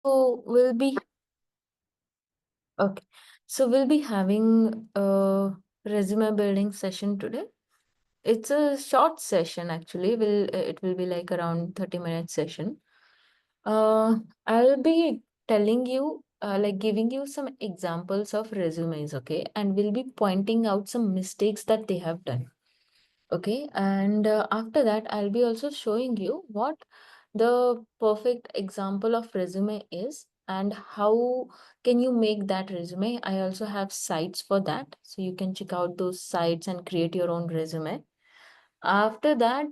So okay. So we'll be having a resume building session today. It's a short session actually. It will be like around 30-minute session. I'll be telling you like giving you some examples of resumes, okay? And we'll be pointing out some mistakes that they have done. Okay, and after that, I'll be also showing you what the perfect example of resume is and how can you make that resume. I also have sites for that, so you can check out those sites and create your own resume. After that,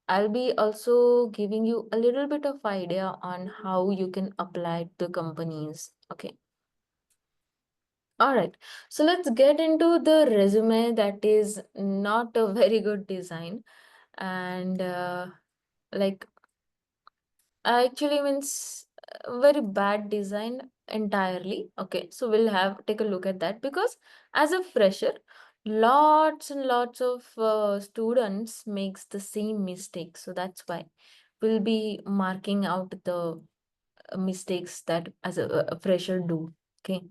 I'll be also giving you a little bit of idea on how you can apply to companies. Okay. All right. So let's get into the resume that is not a very good design and like actually means very bad design entirely. Okay, so we'll have take a look at that because as a fresher, lots and lots of students makes the same mistake. So that's why we'll be marking out the mistakes that as a fresher do. Okay.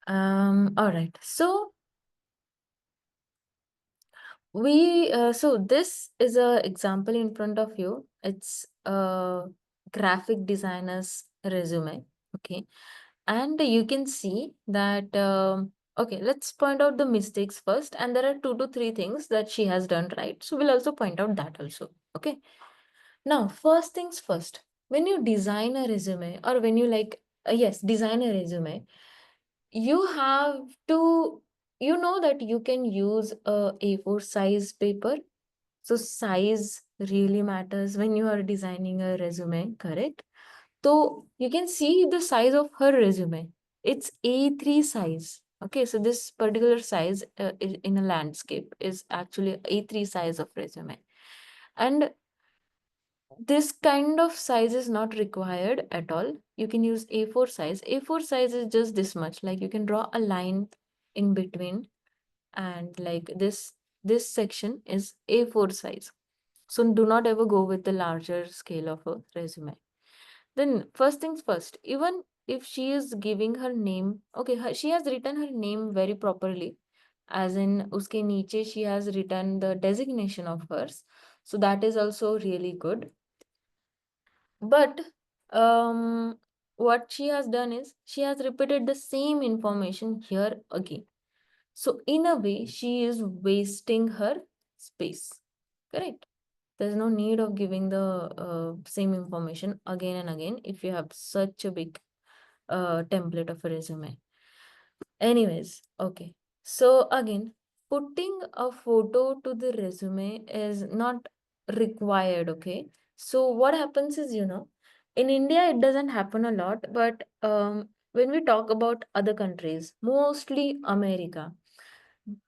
All right. So so this is a example in front of you. It's a graphic designer's resume. Okay. And you can see that, okay, let's point out the mistakes first. And there are 2 to 3 things that she has done right. So we'll also point out that also. Okay. Now, first things first, when you design a resume or when you yes, design a resume, you have to, you know that you can use a A4 size paper. So size really matters when you are designing a resume, correct? So you can see the size of her resume. It's A3 size. Okay, so this particular size in a landscape is actually A3 size of resume. And this kind of size is not required at all. You can use A4 size. A4 size is just this much. Like you can draw a line in between and like this section is A4 size. So do not ever go with the larger scale of a resume. Then first things first, even if she is giving her name, okay, she has written her name very properly, as in uske niche she has written the designation of hers. So that is also really good. But what she has done is she has repeated the same information here again. So in a way, she is wasting her space. Correct? There's no need of giving the same information again and again if you have such a big template of a resume. Anyways, okay. So again, putting a photo to the resume is not required, okay? So what happens is, in India, it doesn't happen a lot, but when we talk about other countries, mostly America,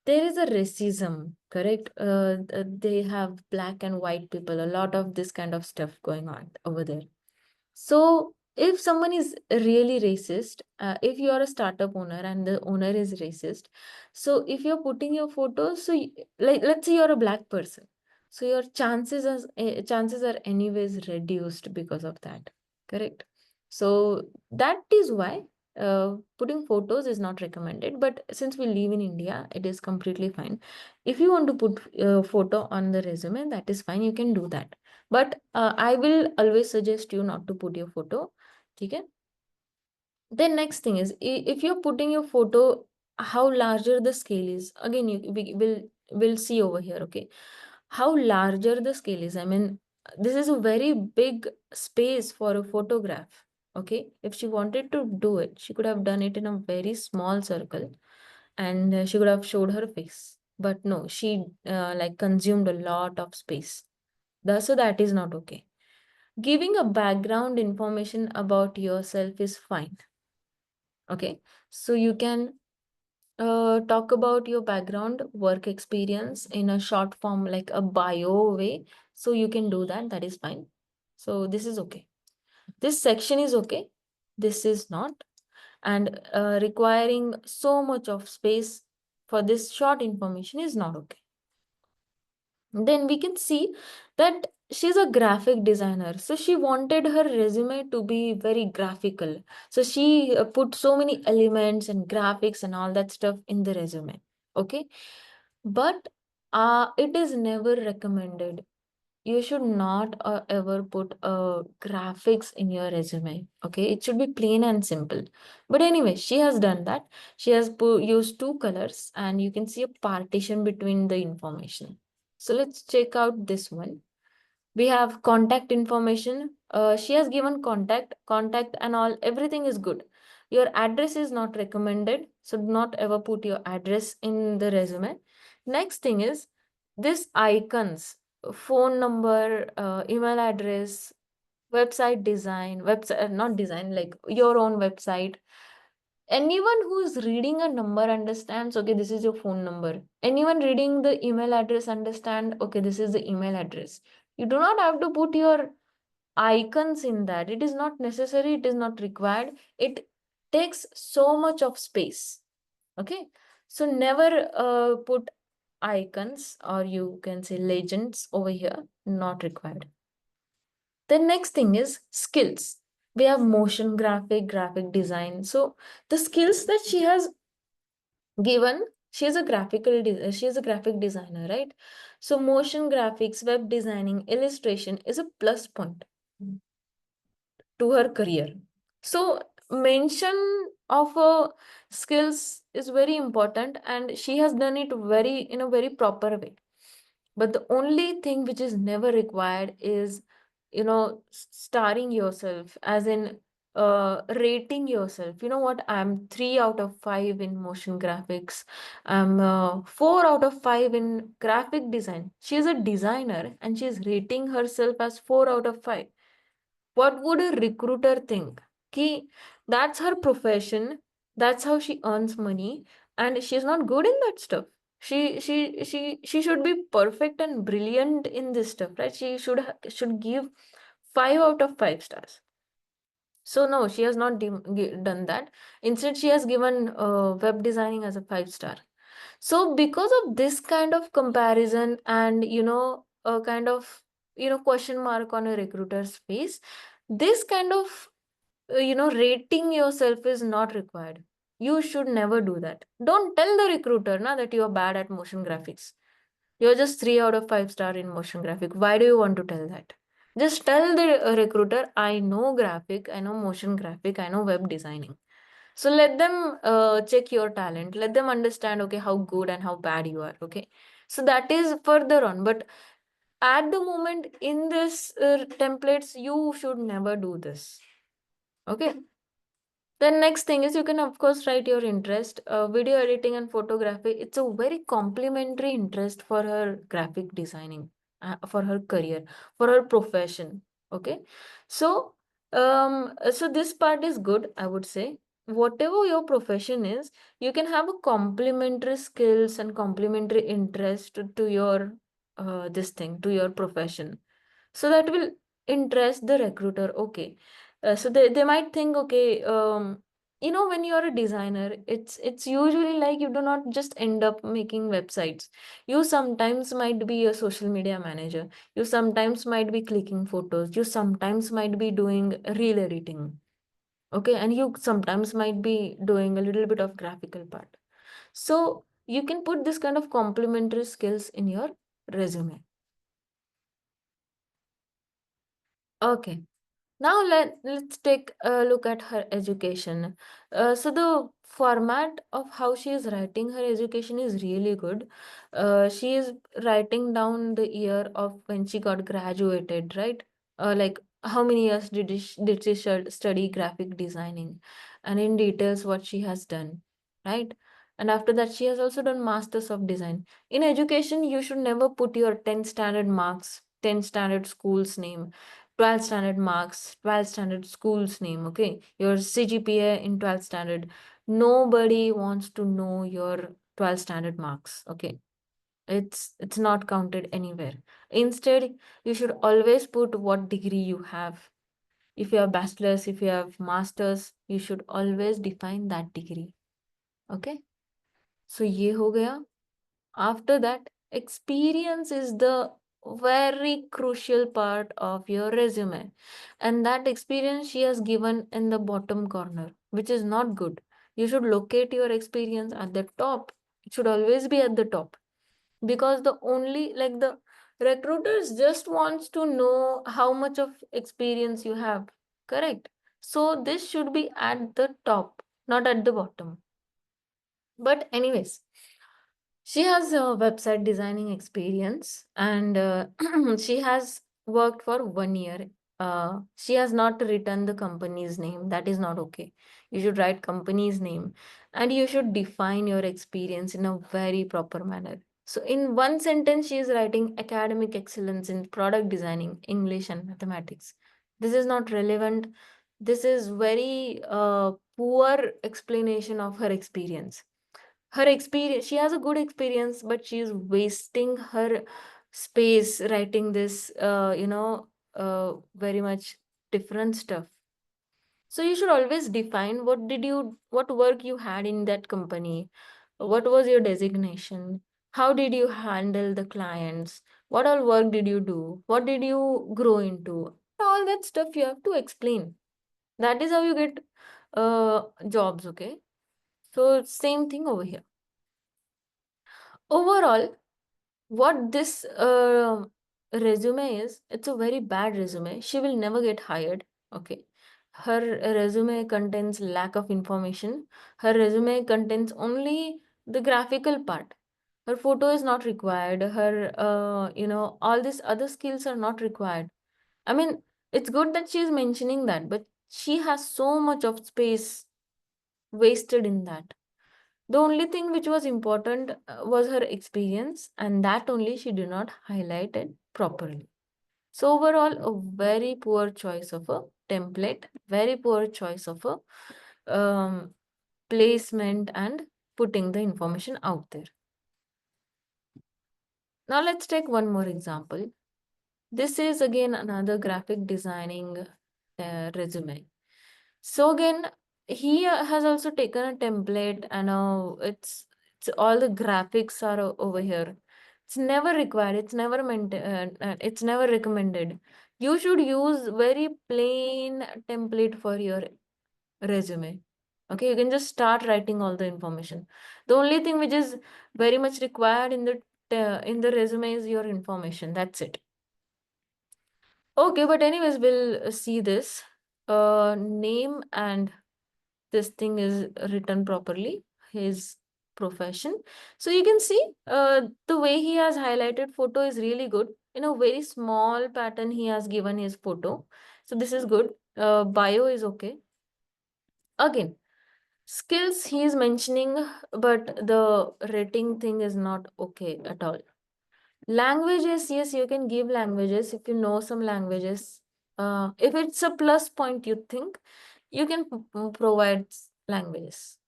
there is a racism, correct? They have black and white people, a lot of this kind of stuff going on over there. So if someone is really racist, if you are a startup owner and the owner is racist, so if you're putting your photos, so like let's say you're a black person, so your chances are anyways reduced because of that, correct? So that is why putting photos is not recommended. But since we live in India, it is completely fine. If you want to put a photo on the resume, that is fine. You can do that. But I will always suggest you not to put your photo. Okay. Then next thing is if you're putting your photo, how larger the scale is. Again, we will see over here. Okay, how larger the scale is. I mean, this is a very big space for a photograph. Okay, if she wanted to do it, she could have done it in a very small circle, and she could have showed her face. But no, she like consumed a lot of space. So that is not okay. Giving a background information about yourself is fine. Okay, so you can talk about your background, work experience in a short form, like a bio way. So you can do that. That is fine. So this is okay. This section is okay. This is not. And requiring so much of space for this short information is not okay. Then we can see that she's a graphic designer, so she wanted her resume to be very graphical. So she put so many elements and graphics and all that stuff in the resume. Okay, but it is never recommended. You should not ever put graphics in your resume. Okay, it should be plain and simple. But anyway, she has done that. She has used two colors, and you can see a partition between the information. So let's check out this one. We have contact information. She has given contact and all, everything is good. Your address is not recommended, so do not ever put your address in the resume. Next thing is this icons, phone number, email address, website design, website not design, like your own website. Anyone who's reading a number understands, okay, this is your phone number. Anyone reading the email address understand, okay, this is the email address. You do not have to put your icons in that. It is not necessary, it is not required. It takes so much of space. Okay, so never put icons, or you can say legends over here, not required. The next thing is skills. We have motion graphic, graphic design. So the skills that she has given, she is a she is a graphic designer, right? So motion graphics, web designing, illustration is a plus point to her career. So mention of skills is very important, and she has done it very in a very proper way. But the only thing which is never required is, starring yourself, as in rating yourself. You know what? I'm 3 out of 5 in motion graphics. I'm 4 out of 5 in graphic design. She's a designer and she's rating herself as 4 out of 5. What would a recruiter think? Ki, that's her profession. That's how she earns money, and she's not good in that stuff. She should be perfect and brilliant in this stuff, right? She should give 5 out of 5 stars. So no, she has not done that. Instead, she has given web designing as a 5 star. So because of this kind of comparison and a kind of question mark on a recruiter's face, this kind of rating yourself is not required. You should never do that. Don't tell the recruiter now that you are bad at motion graphics. You're just 3 out of 5 star in motion graphic. Why do you want to tell that? Just tell the recruiter, I know graphic, I know motion graphic, I know web designing. So let them check your talent. Let them understand, okay, how good and how bad you are. Okay. So that is further on. But at the moment in this templates, you should never do this. Okay. The next thing is, you can of course write your interest. Video editing and photography, it's a very complementary interest for her graphic designing, for her career, for her profession. Okay. So this part is good, I would say. Whatever your profession is, you can have a complementary skills and complementary interest to your this thing, to your profession. So that will interest the recruiter. Okay. So they might think, okay, when you're a designer, it's usually like you do not just end up making websites. You sometimes might be a social media manager. You sometimes might be clicking photos. You sometimes might be doing reel editing. Okay, and you sometimes might be doing a little bit of graphical part. So you can put this kind of complementary skills in your resume. Okay. Now let's take a look at her education. So the format of how she is writing her education is really good. She is writing down the year of when she got graduated, right? Like how many years did she study graphic designing, and in details what she has done, right? And after that, she has also done Masters of Design. In education, you should never put your 10th standard marks, 10th standard school's name, 12th standard marks, 12th standard school's name, okay? Your CGPA in 12th standard. Nobody wants to know your 12th standard marks, okay? It's not counted anywhere. Instead, you should always put what degree you have. If you have bachelor's, if you have master's, you should always define that degree, okay? So ये हो गया. After that, experience is the very crucial part of your resume, and that experience she has given in the bottom corner, which is not good. You should locate your experience at the top. It should always be at the top, because the only, like, the recruiters just wants to know how much of experience you have, correct? So this should be at the top, not at the bottom. But anyways, she has a website designing experience, and she has worked for 1 year. She has not written the company's name. That is not okay. You should write company's name, and you should define your experience in a very proper manner. So, in one sentence, she is writing academic excellence in product designing, English, and mathematics. This is not relevant. This is very poor explanation of her experience. Her experience, she has a good experience, but she is wasting her space writing this very much different stuff. So you should always define what work you had in that company, what was your designation, how did you handle the clients, what all work did you do, what did you grow into, all that stuff you have to explain. That is how you get jobs. Okay, so same thing over here. Overall, what this resume is, it's a very bad resume. She will never get hired. Okay, her resume contains lack of information. Her resume contains only the graphical part. Her photo is not required. Her all these other skills are not required. I mean, it's good that she is mentioning that, but she has so much of space wasted in that. The only thing which was important was her experience, and that only she did not highlight it properly. So, overall, a very poor choice of a template, very poor choice of a placement and putting the information out there. Now, let's take one more example. This is again another graphic designing resume. So again, he has also taken a template, and it's all the graphics are over here. It's never required. It's never meant. It's never recommended. You should use very plain template for your resume. Okay, you can just start writing all the information. The only thing which is very much required in the resume is your information. That's it. Okay, but anyways, we'll see this. Name and this thing is written properly, his profession. So you can see the way he has highlighted photo is really good. In a very small pattern, he has given his photo. So this is good. Bio is okay. Again, skills he is mentioning, but the rating thing is not okay at all. Languages, yes, you can give languages if you know some languages. If it's a plus point, you think you can provide languages.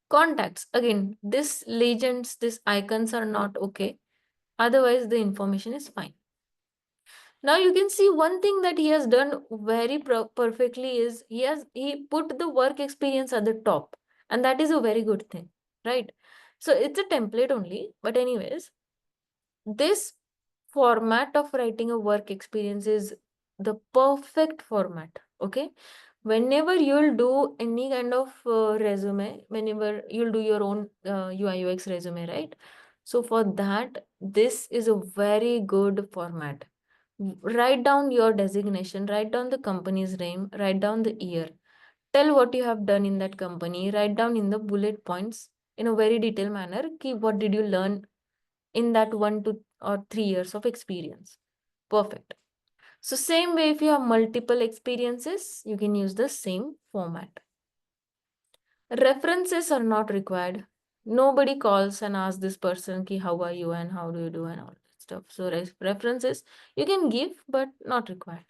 Contacts, again, this legends, these icons are not okay. Otherwise, the information is fine. Now you can see one thing that he has done very perfectly is he put the work experience at the top, and that is a very good thing, right? So it's a template only, but anyways, this format of writing a work experience is the perfect format. Okay, whenever you'll do any kind of resume, whenever you'll do your own UI UX resume, right? So for that, this is a very good format. Write down your designation, write down the company's name, write down the year, tell what you have done in that company, write down in the bullet points in a very detailed manner. What did you learn in that 1 to 3 years of experience? Perfect. So same way, if you have multiple experiences, you can use the same format. References are not required. Nobody calls and asks this person ki how are you and how do you do and all that stuff. So references you can give, but not required.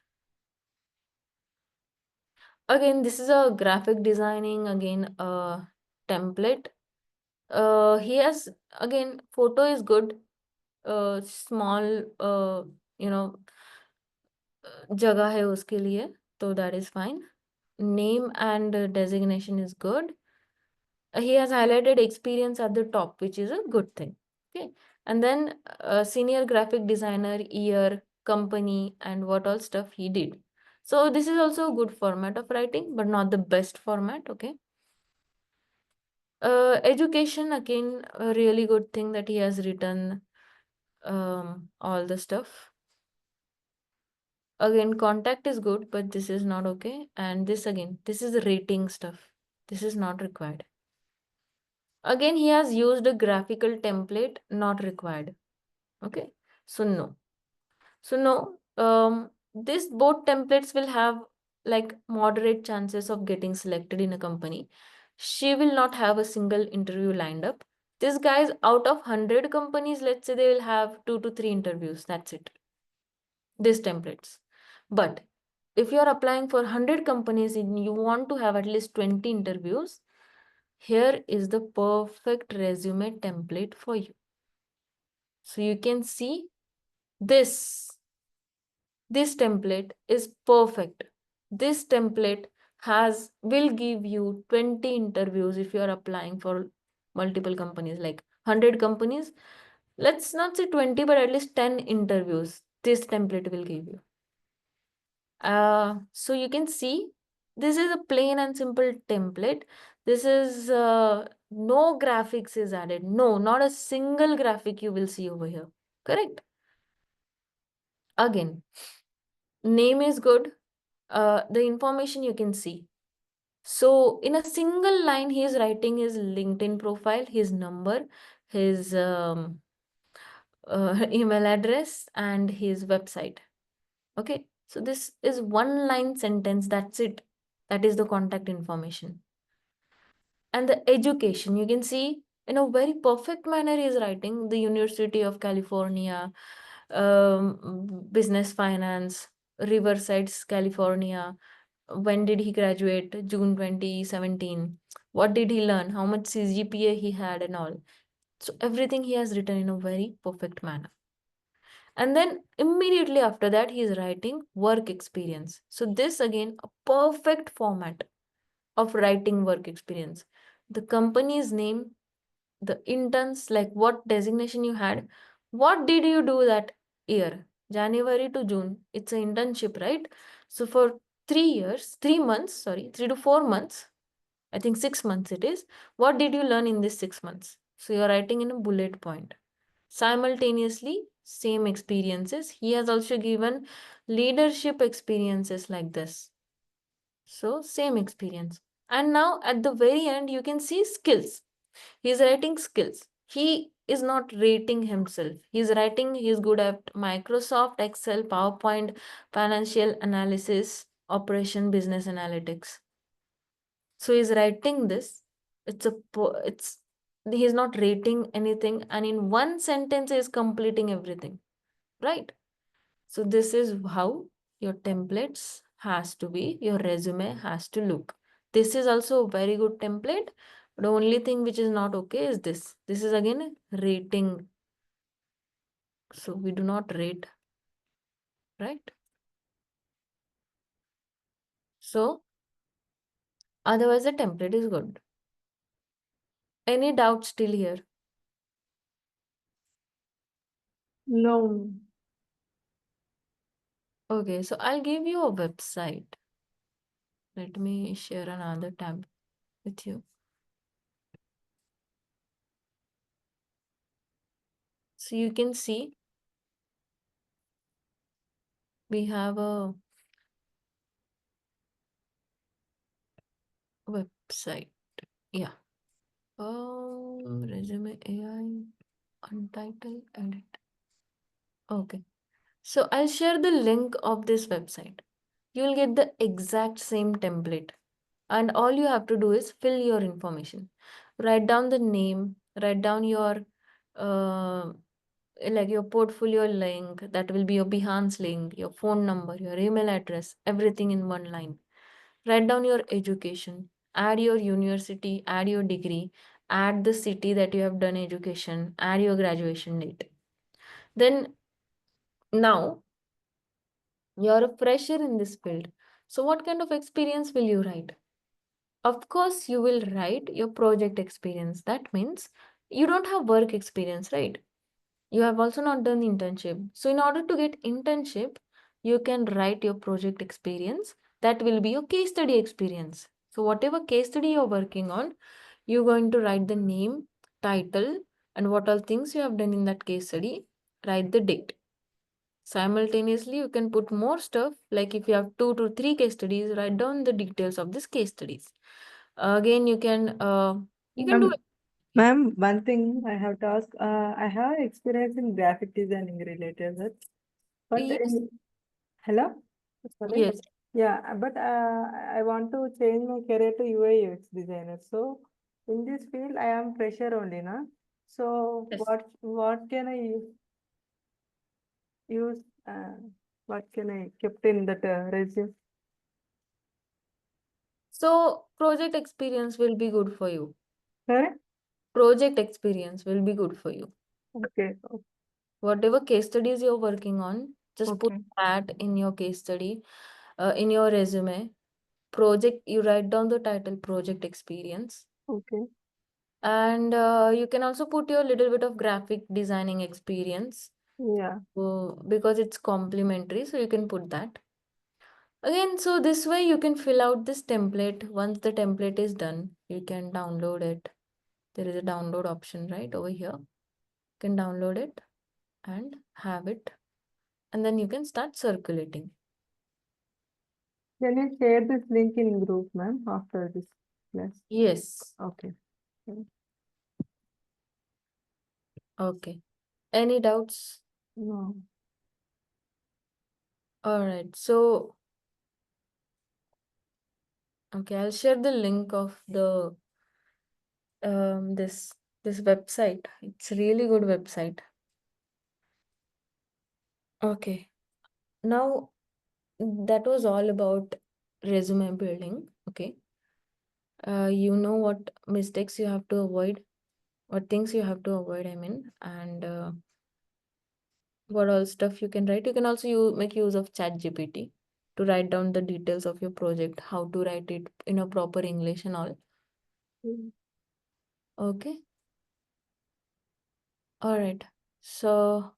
Again, this is a graphic designing, again a template. He has, again, photo is good. Small you know जगह है उसके लिए, so that is fine. Name and designation is good. He has highlighted experience at the top, which is a good thing. Okay, And then senior graphic designer, year, company, and what all stuff he did. So this is also a good format of writing, but not the best format. Okay. Education, again, a really good thing that he has written all the stuff. Again, contact is good, but this is not okay. And this again, this is rating stuff. This is not required. Again, he has used a graphical template, not required. Okay. So no. So no, this both templates will have like moderate chances of getting selected in a company. She will not have a single interview lined up. This guy's out of 100 companies, let's say they will have 2 to 3 interviews. That's it. These templates. But if you're applying for 100 companies and you want to have at least 20 interviews, here is the perfect resume template for you. So you can see this. This template is perfect. This template will give you 20 interviews if you are applying for multiple companies, like 100 companies. Let's not say 20, but at least 10 interviews. This template will give you. So you can see this is a plain and simple template. This is no graphics is added. No, not a single graphic you will see over here. Correct? Again, name is good. The information you can see. So in a single line, he is writing his LinkedIn profile, his number, his email address, and his website. Okay. So this is one line sentence. That's it. That is the contact information. And the education, you can see in a very perfect manner, he is writing the University of California, business finance, Riverside, California. When did he graduate? June 2017. What did he learn? How much CGPA he had and all. So everything he has written in a very perfect manner. And then immediately after that, he is writing work experience. So this again, a perfect format of writing work experience. The company's name, the interns, like what designation you had, what did you do that year? January to June. It's an internship, right? So for 3 years, 3 months, sorry, 3 to 4 months, I think 6 months it is. What did you learn in this 6 months? So you're writing in a bullet point. Simultaneously, same experiences. He has also given leadership experiences like this. So same experience. And now at the very end, you can see skills. He's writing skills. He is not rating himself. He's writing he's good at Microsoft, Excel, PowerPoint, financial analysis, operation, business analytics. So he's writing this. It's he's not rating anything, and in one sentence he's completing everything. Right? So this is how your templates has to be, your resume has to look. This is also a very good template. The only thing which is not okay is this. This is again rating. So we do not rate, right? So otherwise the template is good. Any doubt still here? No. Okay, so I'll give you a website. Let me share another tab with you. So you can see we have a website. Yeah. Resume AI, untitled, edit. Okay. So I'll share the link of this website. You'll get the exact same template. And all you have to do is fill your information. Write down the name, write down your uh, like your portfolio link, that will be your Behance link, your phone number, your email address, everything in one line. Write down your education, add your university, add your degree, add the city that you have done education, add your graduation date. Then now you're a fresher in this field. So what kind of experience will you write? Of course, you will write your project experience. That means you don't have work experience, right? You have also not done internship. So in order to get internship, you can write your project experience. That will be your case study experience. So whatever case study you're working on, you're going to write the name, title, and what all things you have done in that case study. Write the date. Simultaneously, you can put more stuff, like if you have 2 to 3 case studies, write down the details of these case studies. Again, you can do Ma'am, ma'am, one thing I have to ask. I have experience in graphic designing related, but it. Yes, hello, sorry. yes, Yeah, but I want to change my career to UI UX designer. So in this field, I am fresher only, na. So yes. what can I use? What can I kept in that resume? So project experience will be good for you. Sorry? Project experience will be good for you. Okay, Whatever case studies you're working on, just put okay, that in your case study, in your resume. Project, you write down the title project experience. okay. And you can also put your little bit of graphic designing experience, Yeah. because it's complementary. So you can put that. Again, so this way you can fill out this template. Once the template is done, you can download it. There is a download option right over here. You can download it and have it, and then you can start circulating. Can you share this link in group, ma'am, after this class? Yes. Okay. Okay. Any doubts? No. All right. So, okay, I'll share the link of the this website. It's a really good website. Okay. Now that was all about resume building. Okay. You know what mistakes you have to avoid, what things you have to avoid, I mean, and what all stuff you can write. You can also make use of chat gpt to write down the details of your project, how to write it in a proper english and all. Mm. Okay. All right. So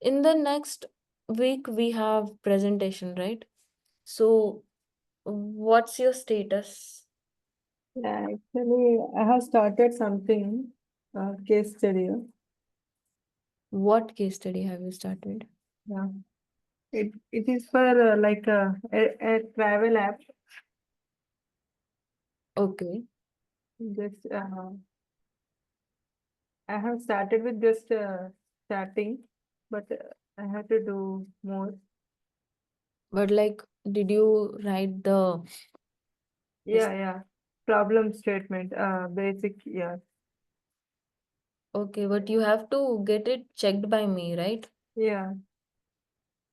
in the next week we have presentation, right? So what's your status? Yeah, actually, I have started something, case study. What case study have you started? Yeah. It is for like a travel app. Okay. Just I have started with just starting, but I have to do more. But like, did you write the this? Yeah, yeah. Problem statement, basic. Yeah, Okay, but you have to get it checked by me, right? yeah.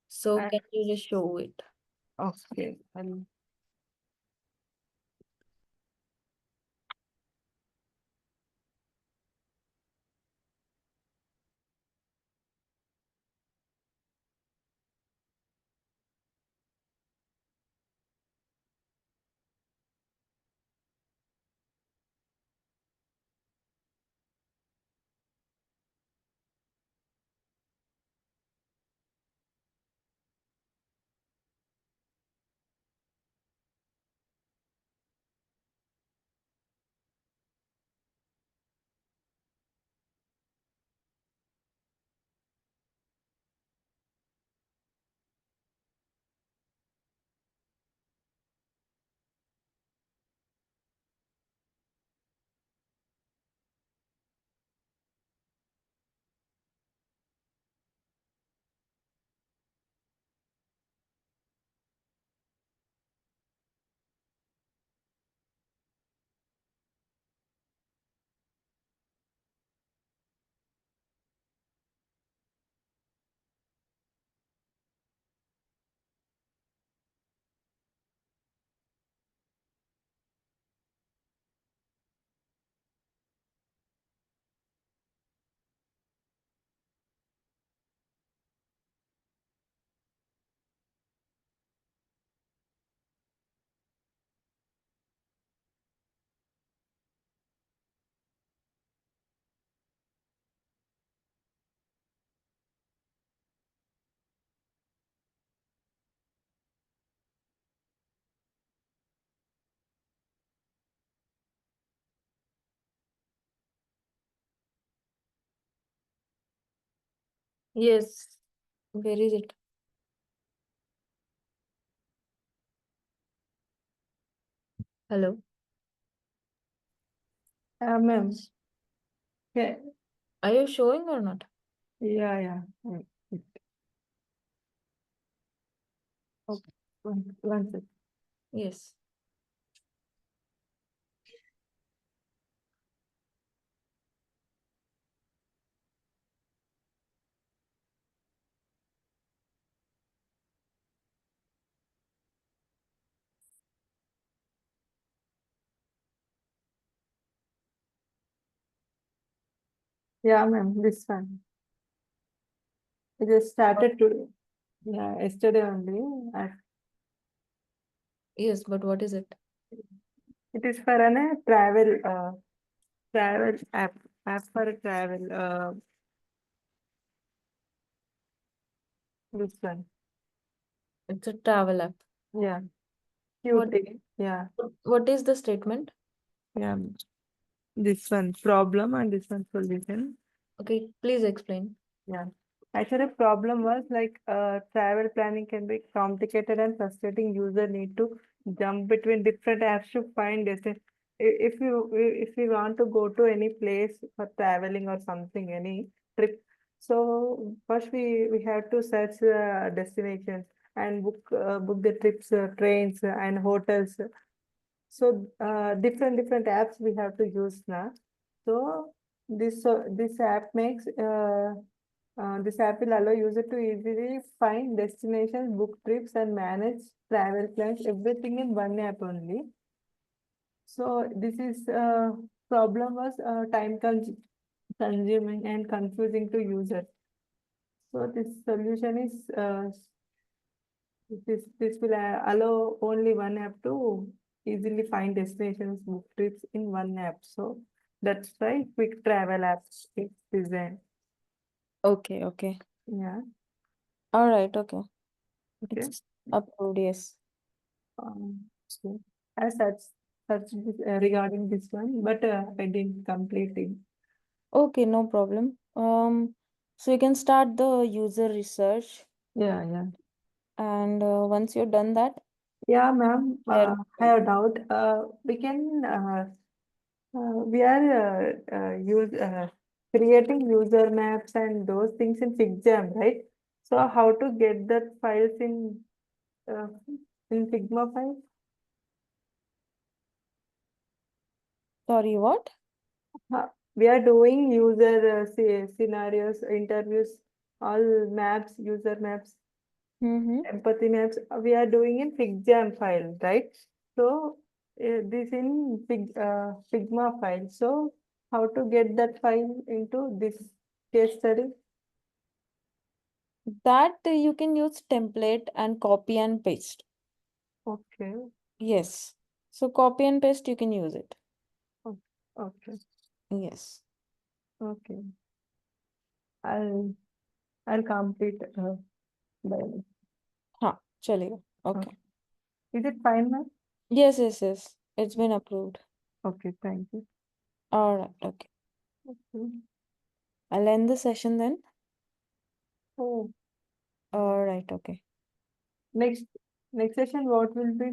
So I, can you just show it? okay. Yes. Where is it? Hello. Ma'am. Yeah, Are you showing or not? yeah. Okay. One second. Yes. Yeah, ma'am, this one. I just started to, yeah, yesterday only. Yes, but what is it? It is for an travel app for travel. This one. It's a travel app. Yeah, What cute. Yeah, what is the statement? yeah. This one problem and this one solution. Okay, please explain. Yeah. Actually, problem was like travel planning can be complicated and frustrating. User need to jump between different apps to find destination. If you want to go to any place for traveling or something, any trip, so first we have to search destinations and book the trips, trains and hotels. So different apps we have to use now. So this app makes this app will allow user to easily find destinations, book trips, and manage travel plans, everything in one app only. So this is problem was consuming and confusing to users. So this solution is this will allow only one app to easily find destinations, book trips in one app. So that's why quick travel apps is designed. Okay, okay. Yeah. All right, okay. Okay. It's approved, yes. So I searched regarding this one, but I didn't complete it. Okay, no problem. So you can start the user research, Yeah. and once you're done that, Yeah, ma'am. share. I have a doubt. We are creating user maps and those things in Figma, right? So how to get that files uh, in Figma file? Sorry, what? We are doing user scenarios, interviews, all maps, user maps, Mm-hmm. empathy maps. We are doing in Figma file, right? So this in Figma file. So how to get that file into this case study? That you can use template and copy and paste. Okay. Yes. So copy and paste, you can use it. o- Okay. Yes. Okay. I'll I'll complete by. हाँ चलेगा. Okay. Okay. Is it fine, ma'am? Yes, yes, yes. It's been approved. Okay. Thank you. All right. Okay. Okay. I'll end the session then. Oh, All right. Okay. next next session, what will be?